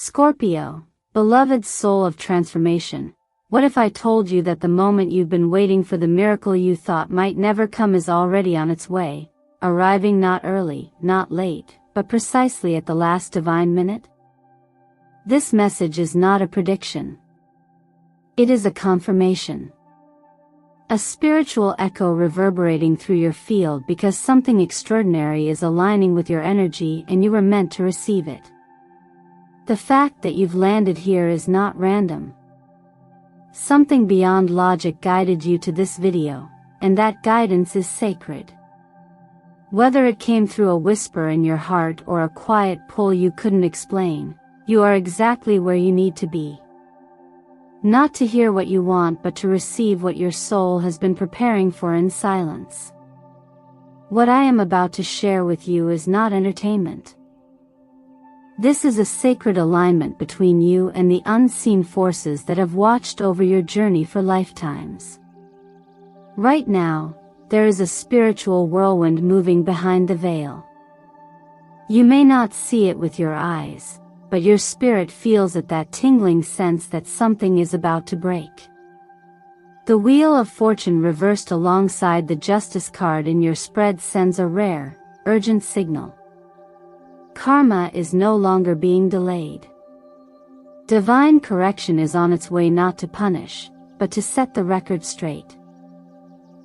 Scorpio, beloved soul of transformation, what if I told you that the moment you've been waiting for, the miracle you thought might never come, is already on its way, arriving not early, not late, but precisely at the last divine minute? This message is not a prediction. It is a confirmation. A spiritual echo reverberating through your field because something extraordinary is aligning with your energy and you were meant to receive it. The fact that you've landed here is not random. Something beyond logic guided you to this video, and that guidance is sacred. Whether it came through a whisper in your heart or a quiet pull you couldn't explain, you are exactly where you need to be. Not to hear what you want, but to receive what your soul has been preparing for in silence. What I am about to share with you is not entertainment. This is a sacred alignment between you and the unseen forces that have watched over your journey for lifetimes. Right now, there is a spiritual whirlwind moving behind the veil. You may not see it with your eyes, but your spirit feels it, that tingling sense that something is about to break. The Wheel of Fortune reversed alongside the Justice card in your spread sends a rare, urgent signal. Karma is no longer being delayed. Divine correction is on its way, not to punish, but to set the record straight.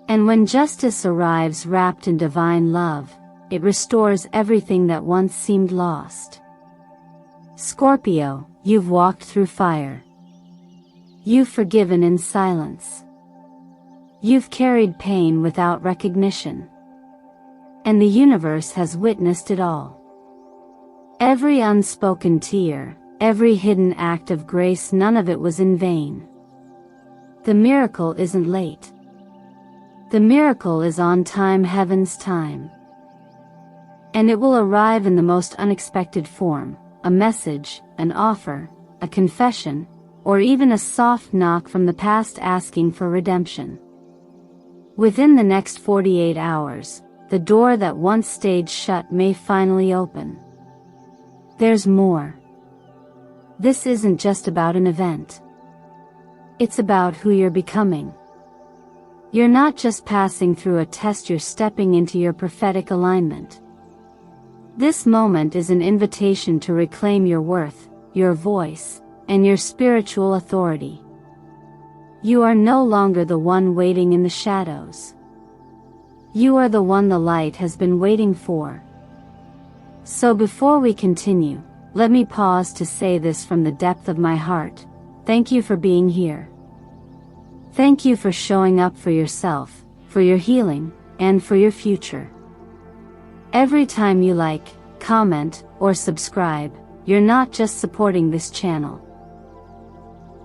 And when justice arrives wrapped in divine love, it restores everything that once seemed lost. Scorpio, you've walked through fire. You've forgiven in silence. You've carried pain without recognition. And the universe has witnessed it all. Every unspoken tear, every hidden act of grace, none of it was in vain. The miracle isn't late. The miracle is on time, heaven's time. And it will arrive in the most unexpected form, a message, an offer, a confession, or even a soft knock from the past asking for redemption. Within the next 48 hours, the door that once stayed shut may finally open. There's more. This isn't just about an event. It's about who you're becoming. You're not just passing through a test, you're stepping into your prophetic alignment. This moment is an invitation to reclaim your worth, your voice, and your spiritual authority. You are no longer the one waiting in the shadows. You are the one the light has been waiting for. So before we continue, let me pause to say this from the depth of my heart. Thank you for being here. Thank you for showing up for yourself, for your healing, and for your future. Every time you like, comment, or subscribe, you're not just supporting this channel.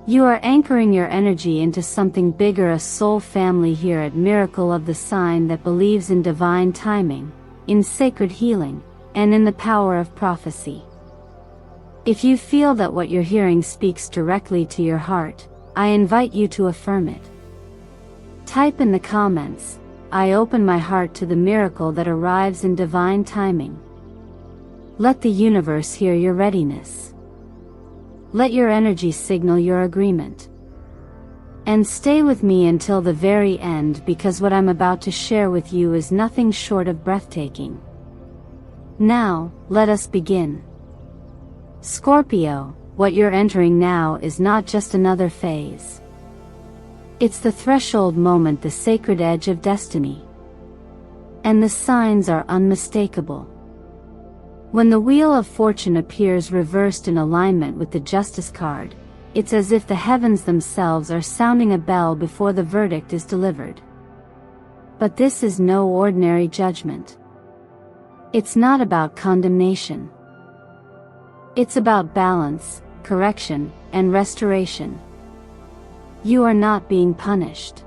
You are anchoring your energy into something bigger, a soul family here at Miracle of the Sign that believes in divine timing, in sacred healing, and in the power of prophecy. If you feel that what you're hearing speaks directly to your heart, I invite you to affirm it. Type in the comments, "I open my heart to the miracle that arrives in divine timing." Let the universe hear your readiness. Let your energy signal your agreement. And stay with me until the very end, because what I'm about to share with you is nothing short of breathtaking. Now, let us begin. Scorpio, what you're entering now is not just another phase. It's the threshold moment, the sacred edge of destiny. And the signs are unmistakable. When the Wheel of Fortune appears reversed in alignment with the Justice card, it's as if the heavens themselves are sounding a bell before the verdict is delivered. But this is no ordinary judgment. It's not about condemnation. It's about balance, correction, and restoration. You are not being punished.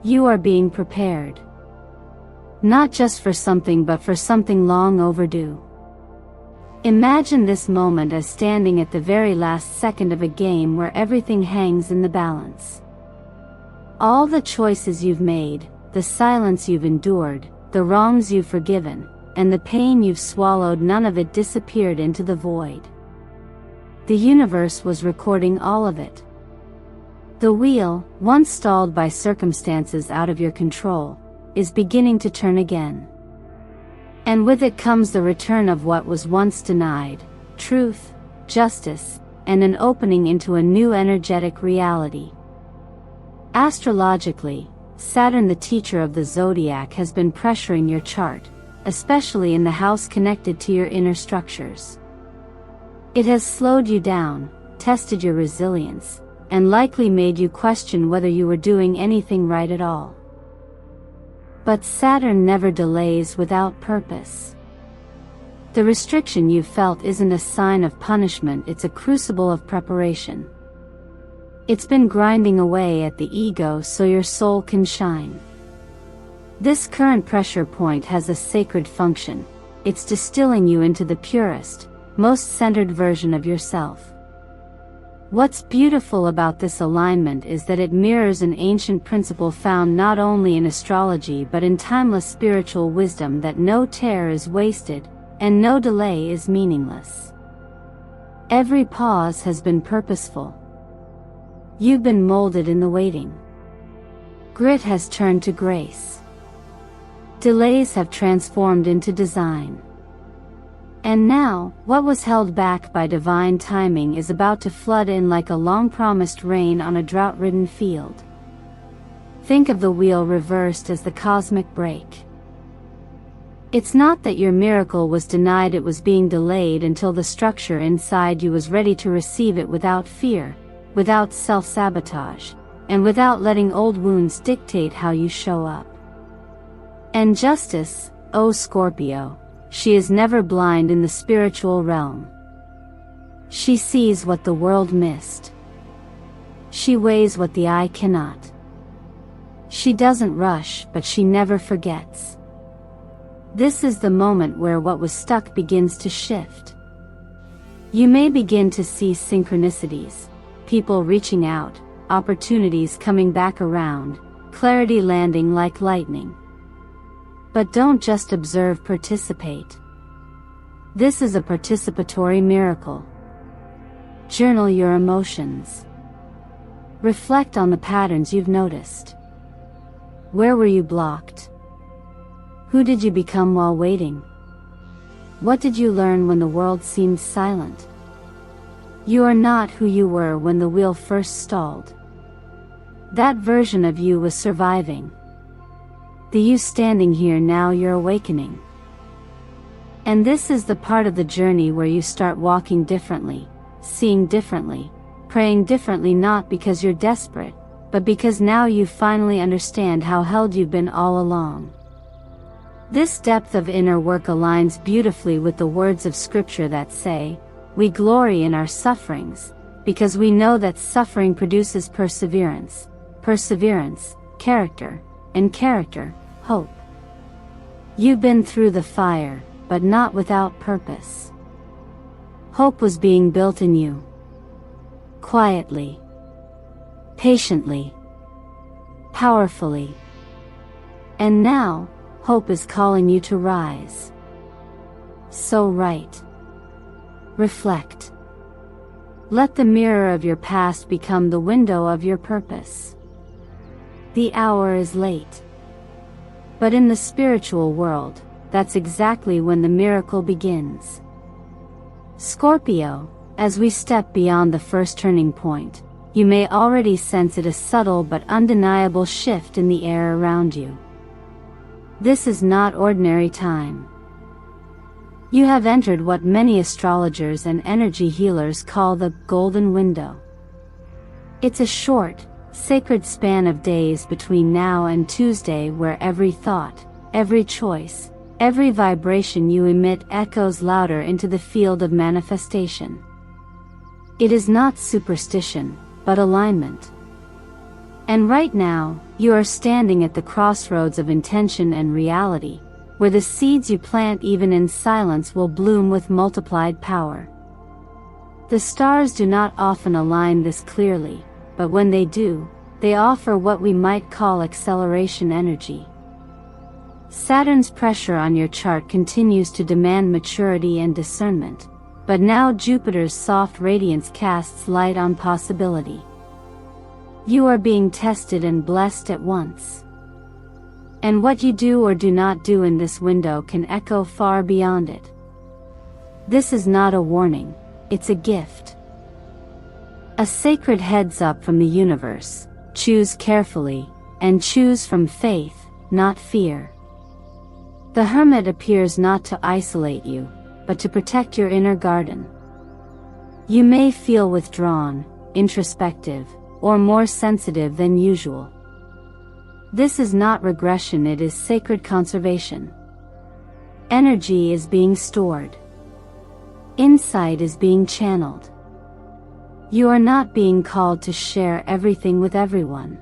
You are being prepared. Not just for something, but for something long overdue. Imagine this moment as standing at the very last second of a game where everything hangs in the balance. All the choices you've made, the silence you've endured, the wrongs you've forgiven, and the pain you've swallowed, none of it disappeared into the void. the universe was recording all of it. The wheel, once stalled by circumstances out of your control, is beginning to turn again. And with it comes the return of what was once denied: truth, justice, and an opening into a new energetic reality. Astrologically, Saturn, the teacher of the zodiac, has been pressuring your chart, especially in the house connected to your inner structures. It has slowed you down, tested your resilience, and likely made you question whether you were doing anything right at all. But Saturn never delays without purpose. The restriction you've felt isn't a sign of punishment, it's a crucible of preparation. It's been grinding away at the ego so your soul can shine. This current pressure point has a sacred function. It's distilling you into the purest, most centered version of yourself. What's beautiful about this alignment is that it mirrors an ancient principle found not only in astrology but in timeless spiritual wisdom, that no tear is wasted, and no delay is meaningless. Every pause has been purposeful. You've been molded in the waiting. Grit has turned to grace. Delays have transformed into design. And now, what was held back by divine timing is about to flood in like a long-promised rain on a drought-ridden field. Think of the wheel reversed as the cosmic break. It's not that your miracle was denied, it was being delayed until the structure inside you was ready to receive it without fear, without self-sabotage, and without letting old wounds dictate how you show up. And justice, O Scorpio, she is never blind in the spiritual realm. She sees what the world missed. She weighs what the eye cannot. She doesn't rush, but she never forgets. This is the moment where what was stuck begins to shift. You may begin to see synchronicities, people reaching out, opportunities coming back around, clarity landing like lightning. But don't just observe, participate. This is a participatory miracle. Journal your emotions. Reflect on the patterns you've noticed. Where were you blocked? Who did you become while waiting? What did you learn when the world seemed silent? You are not who you were when the wheel first stalled. That version of you was surviving. The you standing here now, you're awakening. And this is the part of the journey where you start walking differently, seeing differently, praying differently, not because you're desperate, but because now you finally understand how held you've been all along. This depth of inner work aligns beautifully with the words of Scripture that say, "We glory in our sufferings, because we know that suffering produces perseverance, perseverance, character, and character, hope." You've been through the fire, but not without purpose. Hope was being built in you. Quietly. Patiently. Powerfully. And now, hope is calling you to rise. So write. Reflect. Let the mirror of your past become the window of your purpose. The hour is late. But in the spiritual world, that's exactly when the miracle begins. Scorpio, as we step beyond the first turning point, you may already sense it, a subtle but undeniable shift in the air around you. This is not ordinary time. You have entered what many astrologers and energy healers call the golden window. It's a short, sacred span of days between now and Tuesday where every thought, every choice, every vibration you emit echoes louder into the field of manifestation. It is not superstition, but alignment. And right now, you are standing at the crossroads of intention and reality, where the seeds you plant even in silence will bloom with multiplied power. The stars do not often align this clearly, but when they do, they offer what we might call acceleration energy. Saturn's pressure on your chart continues to demand maturity and discernment, but now Jupiter's soft radiance casts light on possibility. You are being tested and blessed at once. And what you do or do not do in this window can echo far beyond it. This is not a warning, it's a gift. A sacred heads up from the universe: choose carefully, and choose from faith, not fear. The Hermit appears not to isolate you, but to protect your inner garden. You may feel withdrawn, introspective, or more sensitive than usual. This is not regression, it is sacred conservation. Energy is being stored. Insight is being channeled. You are not being called to share everything with everyone.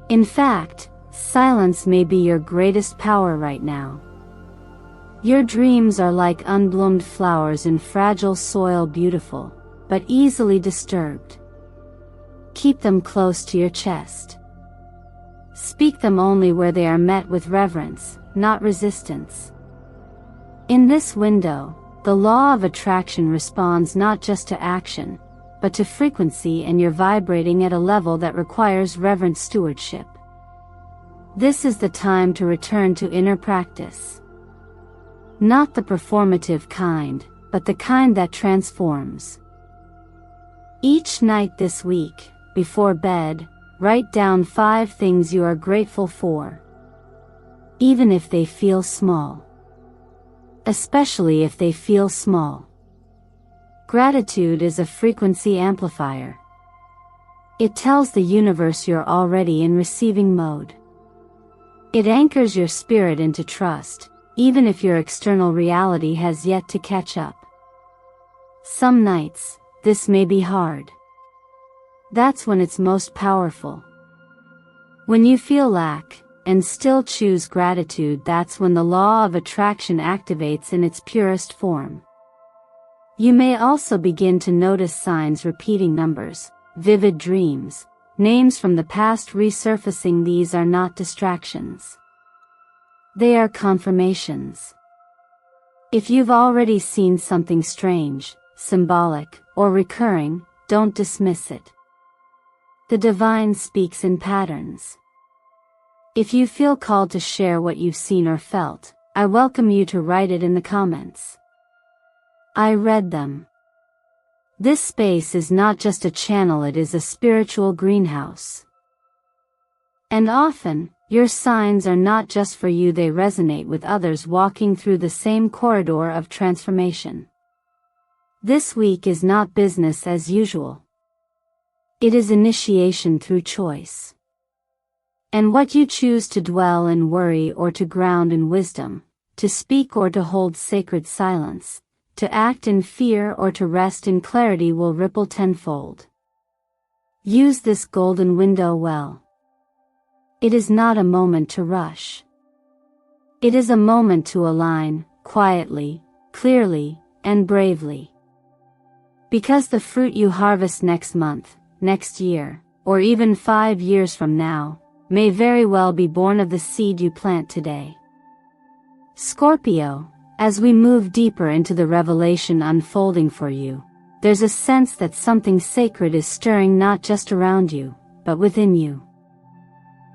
In fact, silence may be your greatest power right now. Your dreams are like unbloomed flowers in fragile soil, beautiful, but easily disturbed. Keep them close to your chest. Speak them only where they are met with reverence, not resistance. In this window, the law of attraction responds not just to action, but to frequency, and you're vibrating at a level that requires reverent stewardship. This is the time to return to inner practice. Not the performative kind, but the kind that transforms. Each night this week, before bed, write down 5 things you are grateful for. Even if they feel small. Especially if they feel small. Gratitude is a frequency amplifier. It tells the universe you're already in receiving mode. It anchors your spirit into trust, even if your external reality has yet to catch up. Some nights, this may be hard. That's when it's most powerful. When you feel lack, and still choose gratitude, that's when the law of attraction activates in its purest form. You may also begin to notice signs: repeating numbers, vivid dreams, names from the past resurfacing. These are not distractions. They are confirmations. If you've already seen something strange, symbolic, or recurring, don't dismiss it. The divine speaks in patterns. If you feel called to share what you've seen or felt, I welcome you to write it in the comments. I read them. This space is not just a channel, it is a spiritual greenhouse. And often, your signs are not just for you, they resonate with others walking through the same corridor of transformation. This week is not business as usual. It is initiation through choice. And what you choose to dwell in worry or to ground in wisdom, to speak or to hold sacred silence, to act in fear or to rest in clarity will ripple tenfold. Use this golden window well. It is not a moment to rush. It is a moment to align, quietly, clearly, and bravely. Because the fruit you harvest next month, next year, or even 5 years from now, may very well be born of the seed you plant today. Scorpio, as we move deeper into the revelation unfolding for you, there's a sense that something sacred is stirring not just around you, but within you.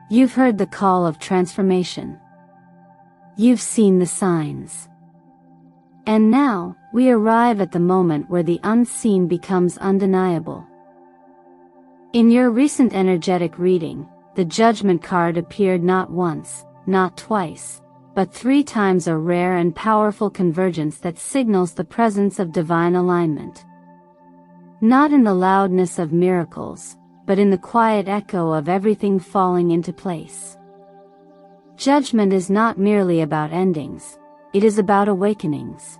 You've heard the call of transformation. You've seen the signs. And now, we arrive at the moment where the unseen becomes undeniable. In your recent energetic reading, the Judgment card appeared not once, not twice, but 3 times, a rare and powerful convergence that signals the presence of divine alignment. Not in the loudness of miracles, but in the quiet echo of everything falling into place. Judgment is not merely about endings, it is about awakenings.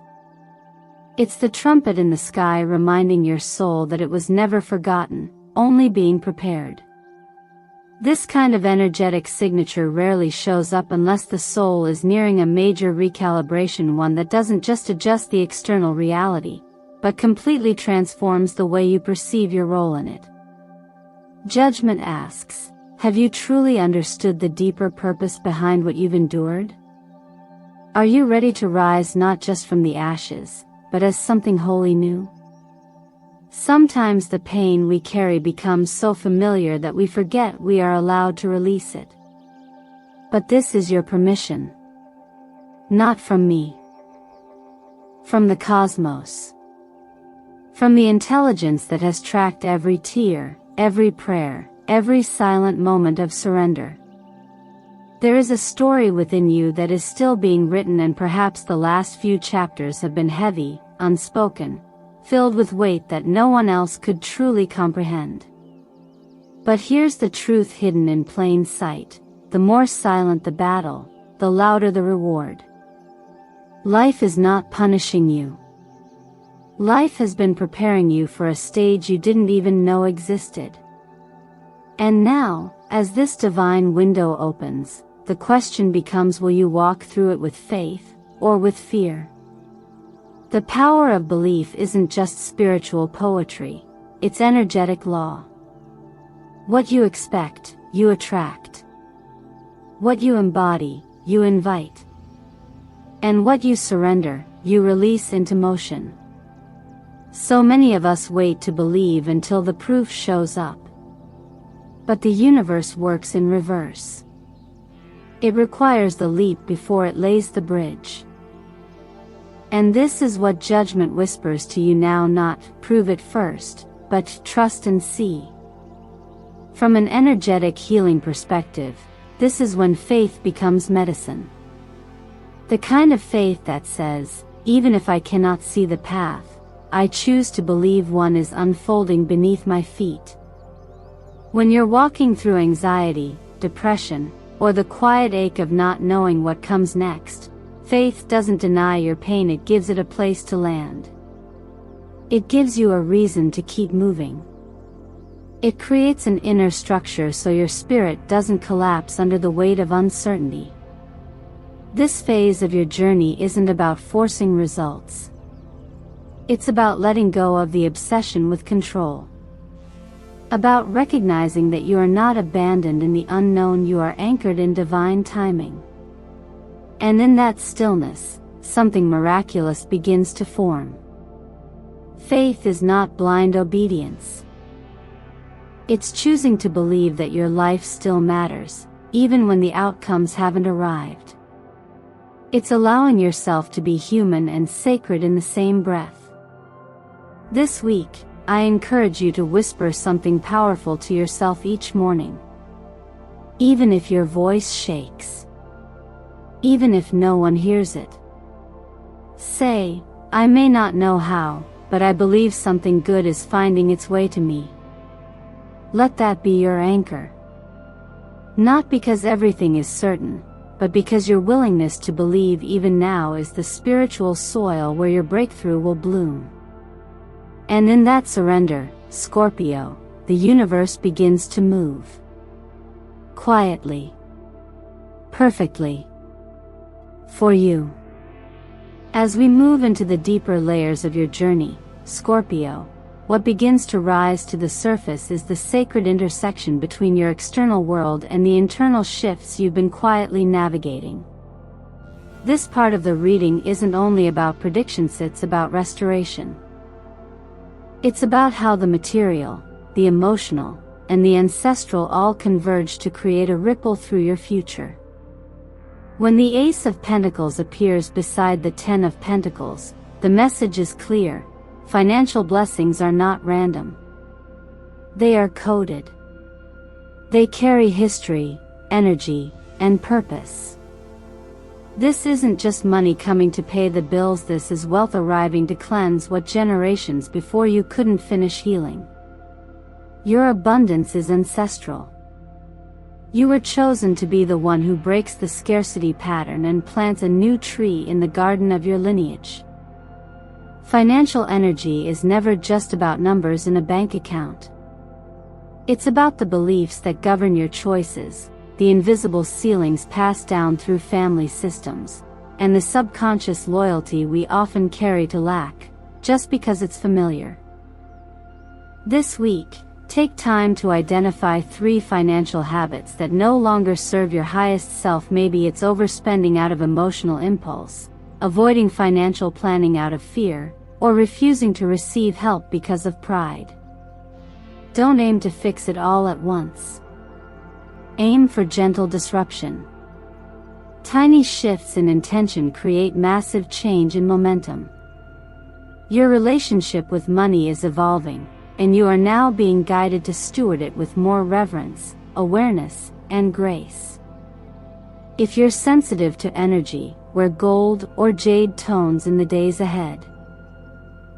It's the trumpet in the sky reminding your soul that it was never forgotten, only being prepared. This kind of energetic signature rarely shows up unless the soul is nearing a major recalibration, one that doesn't just adjust the external reality, but completely transforms the way you perceive your role in it. Judgment asks, have you truly understood the deeper purpose behind what you've endured? Are you ready to rise not just from the ashes, but as something wholly new? Sometimes the pain we carry becomes so familiar that we forget we are allowed to release it. But this is your permission. Not from me. From the cosmos. From the intelligence that has tracked every tear, every prayer, every silent moment of surrender. There is a story within you that is still being written, and perhaps the last few chapters have been heavy, unspoken, filled with weight that no one else could truly comprehend. But here's the truth hidden in plain sight: the more silent the battle, the louder the reward. Life is not punishing you. Life has been preparing you for a stage you didn't even know existed. And now, as this divine window opens, the question becomes, will you walk through it with faith, or with fear? The power of belief isn't just spiritual poetry, it's energetic law. What you expect, you attract. What you embody, you invite. And what you surrender, you release into motion. So many of us wait to believe until the proof shows up. But the universe works in reverse. It requires the leap before it lays the bridge. And this is what judgment whispers to you now: not prove it first, but trust and see. From an energetic healing perspective, this is when faith becomes medicine. The kind of faith that says, even if I cannot see the path, I choose to believe one is unfolding beneath my feet. When you're walking through anxiety, depression, or the quiet ache of not knowing what comes next, faith doesn't deny your pain, it gives it a place to land. It gives you a reason to keep moving. It creates an inner structure so your spirit doesn't collapse under the weight of uncertainty. This phase of your journey isn't about forcing results. It's about letting go of the obsession with control. About recognizing that you are not abandoned in the unknown, you are anchored in divine timing. And in that stillness, something miraculous begins to form. Faith is not blind obedience. It's choosing to believe that your life still matters, even when the outcomes haven't arrived. It's allowing yourself to be human and sacred in the same breath. This week, I encourage you to whisper something powerful to yourself each morning. Even if your voice shakes. Even if no one hears it. Say, I may not know how, but I believe something good is finding its way to me. Let that be your anchor. Not because everything is certain, but because your willingness to believe even now is the spiritual soil where your breakthrough will bloom. And in that surrender, Scorpio, the universe begins to move. Quietly. Perfectly. For you. As we move into the deeper layers of your journey, Scorpio, what begins to rise to the surface is the sacred intersection between your external world and the internal shifts you've been quietly navigating. This part of the reading isn't only about predictions, it's about restoration. It's about how the material, the emotional, and the ancestral all converge to create a ripple through your future. When the Ace of Pentacles appears beside the Ten of Pentacles, the message is clear: financial blessings are not random. They are coded. They carry history, energy, and purpose. This isn't just money coming to pay the bills, this is wealth arriving to cleanse what generations before you couldn't finish healing. Your abundance is ancestral. You were chosen to be the one who breaks the scarcity pattern and plants a new tree in the garden of your lineage. Financial energy is never just about numbers in a bank account. It's about the beliefs that govern your choices, the invisible ceilings passed down through family systems, and the subconscious loyalty we often carry to lack, just because it's familiar. This week, take time to identify 3 financial habits that no longer serve your highest self. Maybe it's overspending out of emotional impulse, avoiding financial planning out of fear, or refusing to receive help because of pride. Don't aim to fix it all at once. Aim for gentle disruption. Tiny shifts in intention create massive change in momentum. Your relationship with money is evolving, and you are now being guided to steward it with more reverence, awareness, and grace. If you're sensitive to energy, wear gold or jade tones in the days ahead.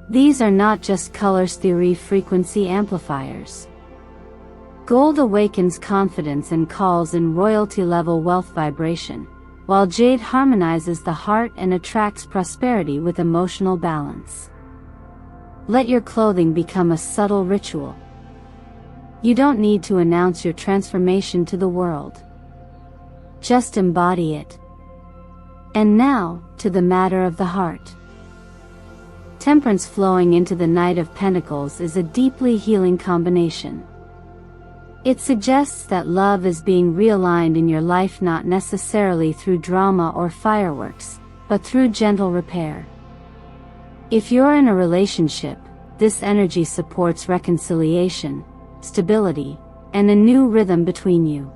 These are not just colors theory frequency amplifiers. Gold awakens confidence and calls in royalty-level wealth vibration, while jade harmonizes the heart and attracts prosperity with emotional balance. Let your clothing become a subtle ritual. You don't need to announce your transformation to the world. Just embody it. And now, to the matter of the heart. Temperance flowing into the Knight of Pentacles is a deeply healing combination. It suggests that love is being realigned in your life not necessarily through drama or fireworks, but through gentle repair. If you're in a relationship, this energy supports reconciliation, stability, and a new rhythm between you.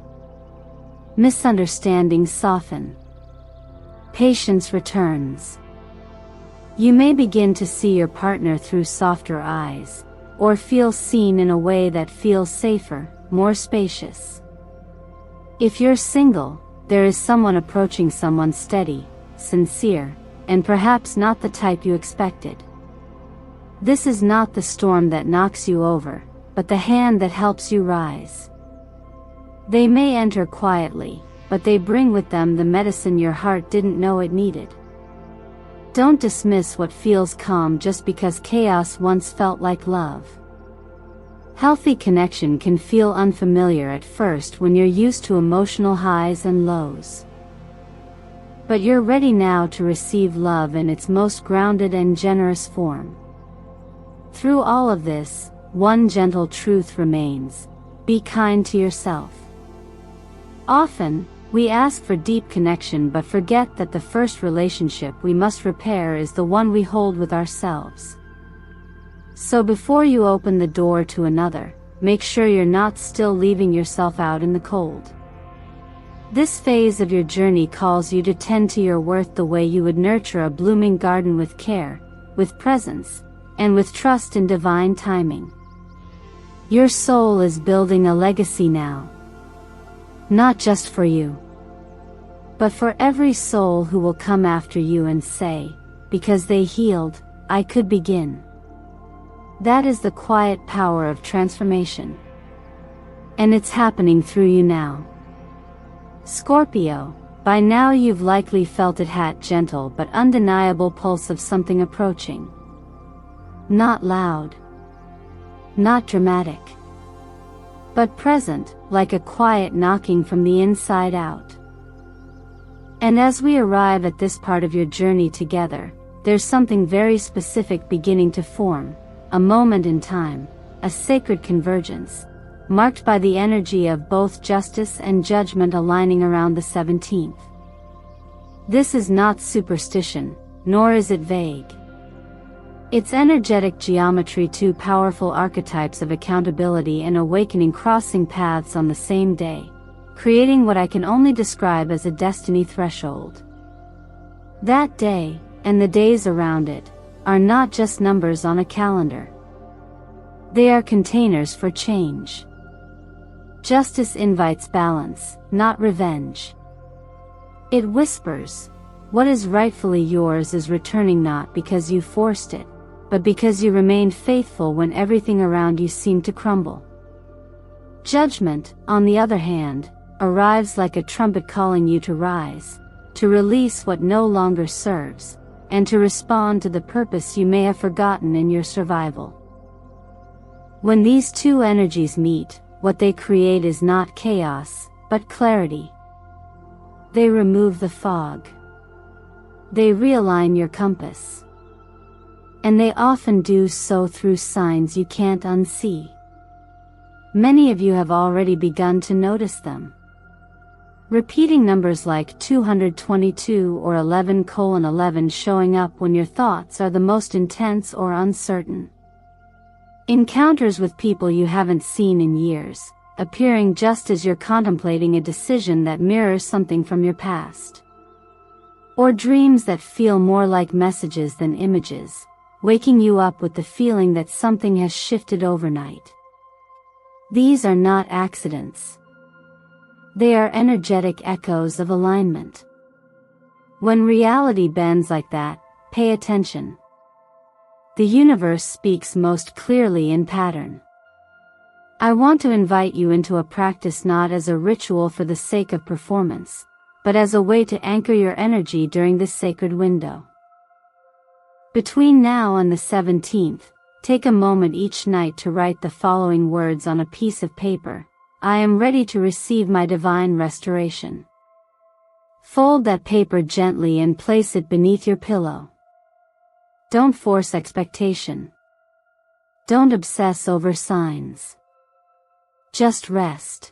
Misunderstandings soften. Patience returns. You may begin to see your partner through softer eyes, or feel seen in a way that feels safer, more spacious. If you're single, there is someone approaching, someone steady, sincere, and perhaps not the type you expected. This is not the storm that knocks you over, but the hand that helps you rise. They may enter quietly, but they bring with them the medicine your heart didn't know it needed. Don't dismiss what feels calm just because chaos once felt like love. Healthy connection can feel unfamiliar at first when you're used to emotional highs and lows. But you're ready now to receive love in its most grounded and generous form. Through all of this, one gentle truth remains: be kind to yourself. Often, we ask for deep connection but forget that the first relationship we must repair is the one we hold with ourselves. So before you open the door to another, make sure you're not still leaving yourself out in the cold. This phase of your journey calls you to tend to your worth the way you would nurture a blooming garden, with care, with presence, and with trust in divine timing. Your soul is building a legacy now. Not just for you, but for every soul who will come after you and say, because they healed, I could begin. That is the quiet power of transformation. And it's happening through you now. Scorpio, by now you've likely felt it, that gentle but undeniable pulse of something approaching. Not loud, not dramatic, but present, like a quiet knocking from the inside out. And as we arrive at this part of your journey together, there's something very specific beginning to form, a moment in time, a sacred convergence, marked by the energy of both justice and judgment aligning around the 17th. This is not superstition, nor is it vague. It's energetic geometry, two powerful archetypes of accountability and awakening crossing paths on the same day, creating what I can only describe as a destiny threshold. That day, and the days around it, are not just numbers on a calendar. They are containers for change. Justice invites balance, not revenge. It whispers, what is rightfully yours is returning, not because you forced it, but because you remained faithful when everything around you seemed to crumble. Judgment, on the other hand, arrives like a trumpet calling you to rise, to release what no longer serves, and to respond to the purpose you may have forgotten in your survival. When these two energies meet, what they create is not chaos, but clarity. They remove the fog. They realign your compass. And they often do so through signs you can't unsee. Many of you have already begun to notice them. Repeating numbers like 222 or 11:11 showing up when your thoughts are the most intense or uncertain. Encounters with people you haven't seen in years, appearing just as you're contemplating a decision that mirrors something from your past. Or dreams that feel more like messages than images, waking you up with the feeling that something has shifted overnight. These are not accidents. They are energetic echoes of alignment. When reality bends like that, pay attention. The universe speaks most clearly in pattern. I want to invite you into a practice not as a ritual for the sake of performance, but as a way to anchor your energy during this sacred window. Between now and the 17th, take a moment each night to write the following words on a piece of paper. I am ready to receive my divine restoration. Fold that paper gently and place it beneath your pillow. Don't force expectation. Don't obsess over signs. Just rest.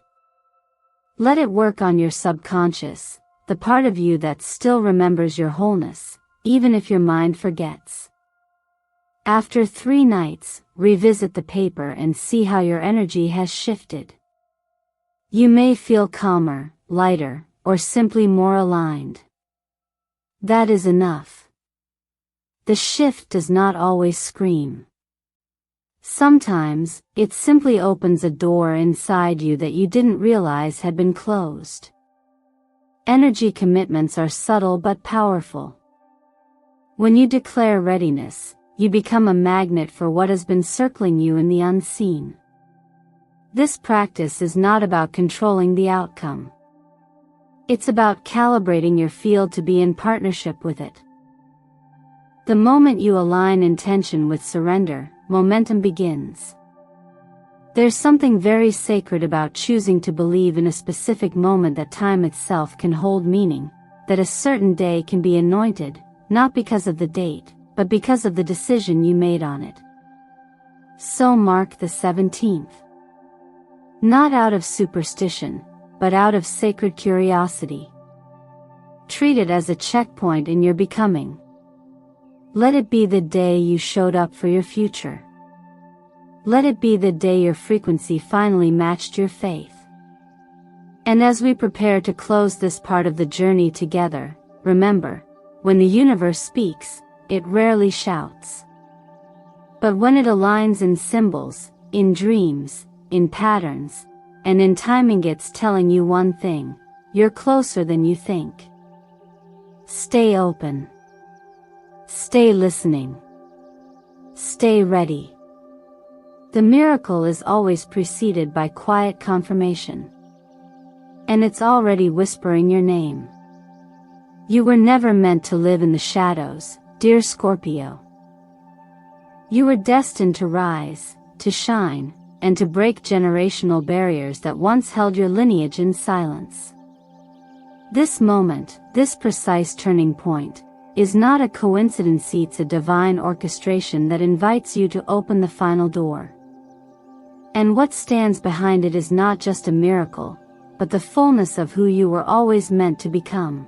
Let it work on your subconscious, the part of you that still remembers your wholeness, even if your mind forgets. After 3 nights, revisit the paper and see how your energy has shifted. You may feel calmer, lighter, or simply more aligned. That is enough. The shift does not always scream. Sometimes, it simply opens a door inside you that you didn't realize had been closed. Energy commitments are subtle but powerful. When you declare readiness, you become a magnet for what has been circling you in the unseen. This practice is not about controlling the outcome. It's about calibrating your field to be in partnership with it. The moment you align intention with surrender, momentum begins. There's something very sacred about choosing to believe in a specific moment, that time itself can hold meaning, that a certain day can be anointed, not because of the date, but because of the decision you made on it. So mark the 17th. Not out of superstition, but out of sacred curiosity. Treat it as a checkpoint in your becoming. Let it be the day you showed up for your future. Let it be the day your frequency finally matched your faith. And as we prepare to close this part of the journey together, remember, when the universe speaks, it rarely shouts. But when it aligns in symbols, in dreams, in patterns, and in timing, it's telling you one thing: you're closer than you think. Stay open. Stay listening. Stay ready. The miracle is always preceded by quiet confirmation. And it's already whispering your name. You were never meant to live in the shadows, dear Scorpio. You were destined to rise, to shine, and to break generational barriers that once held your lineage in silence. This moment, this precise turning point, is not a coincidence. It's a divine orchestration that invites you to open the final door. And what stands behind it is not just a miracle, but the fullness of who you were always meant to become.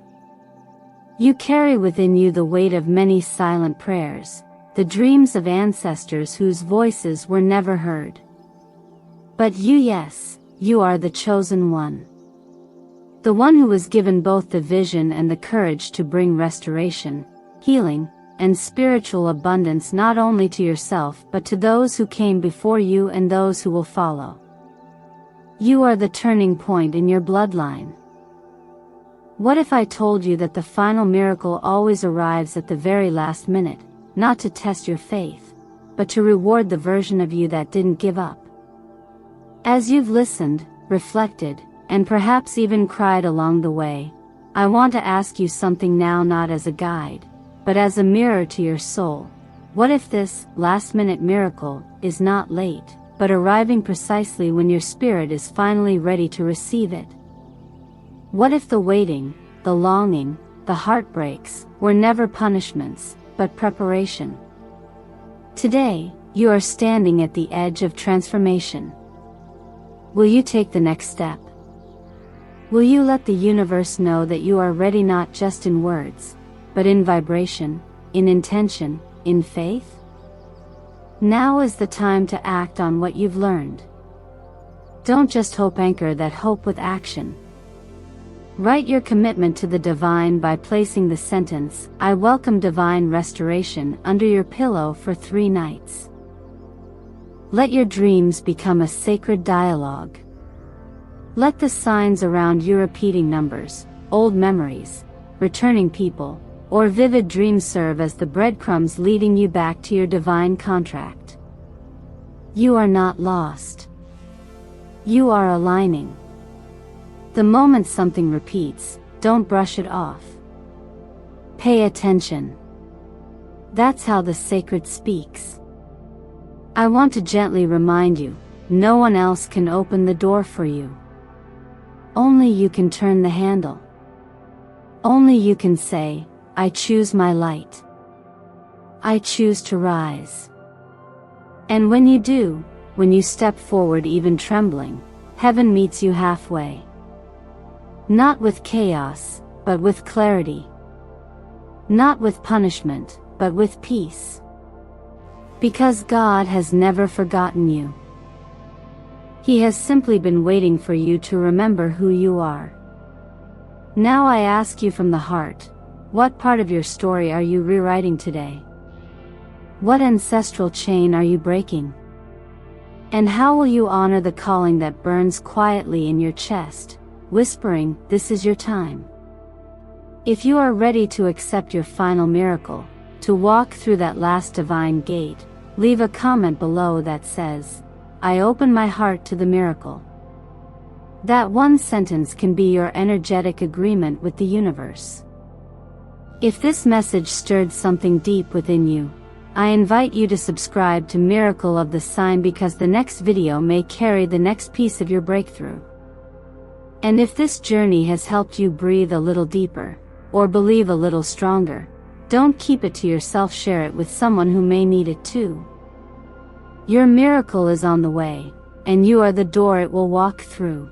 You carry within you the weight of many silent prayers, the dreams of ancestors whose voices were never heard. But you, yes, you are the chosen one. The one who was given both the vision and the courage to bring restoration, healing, and spiritual abundance not only to yourself but to those who came before you and those who will follow. You are the turning point in your bloodline. What if I told you that the final miracle always arrives at the very last minute, not to test your faith, but to reward the version of you that didn't give up? As you've listened, reflected, and perhaps even cried along the way, I want to ask you something now, not as a guide, but as a mirror to your soul. What if this last-minute miracle is not late, but arriving precisely when your spirit is finally ready to receive it? What if the waiting, the longing, the heartbreaks were never punishments, but preparation? Today, you are standing at the edge of transformation. Will you take the next step? Will you let the universe know that you are ready not just in words, but in vibration, in intention, in faith? Now is the time to act on what you've learned. Don't just hope, anchor that hope with action. Write your commitment to the divine by placing the sentence, "I welcome divine restoration," under your pillow for 3 nights. Let your dreams become a sacred dialogue. Let the signs around you, repeating numbers, old memories, returning people, or vivid dreams, serve as the breadcrumbs leading you back to your divine contract. You are not lost. You are aligning. The moment something repeats, don't brush it off. Pay attention. That's how the sacred speaks. I want to gently remind you, no one else can open the door for you. Only you can turn the handle. Only you can say, "I choose my light. I choose to rise." And when you do, when you step forward even trembling, heaven meets you halfway. Not with chaos, but with clarity. Not with punishment, but with peace. Because God has never forgotten you. He has simply been waiting for you to remember who you are. Now I ask you from the heart, what part of your story are you rewriting today? What ancestral chain are you breaking? And how will you honor the calling that burns quietly in your chest, whispering, "This is your time"? If you are ready to accept your final miracle, to walk through that last divine gate, leave a comment below that says, "I open my heart to the miracle." That one sentence can be your energetic agreement with the universe. If this message stirred something deep within you, I invite you to subscribe to Miracle of the Sign, because the next video may carry the next piece of your breakthrough. And if this journey has helped you breathe a little deeper, or believe a little stronger, don't keep it to yourself, share it with someone who may need it too. Your miracle is on the way, and you are the door it will walk through.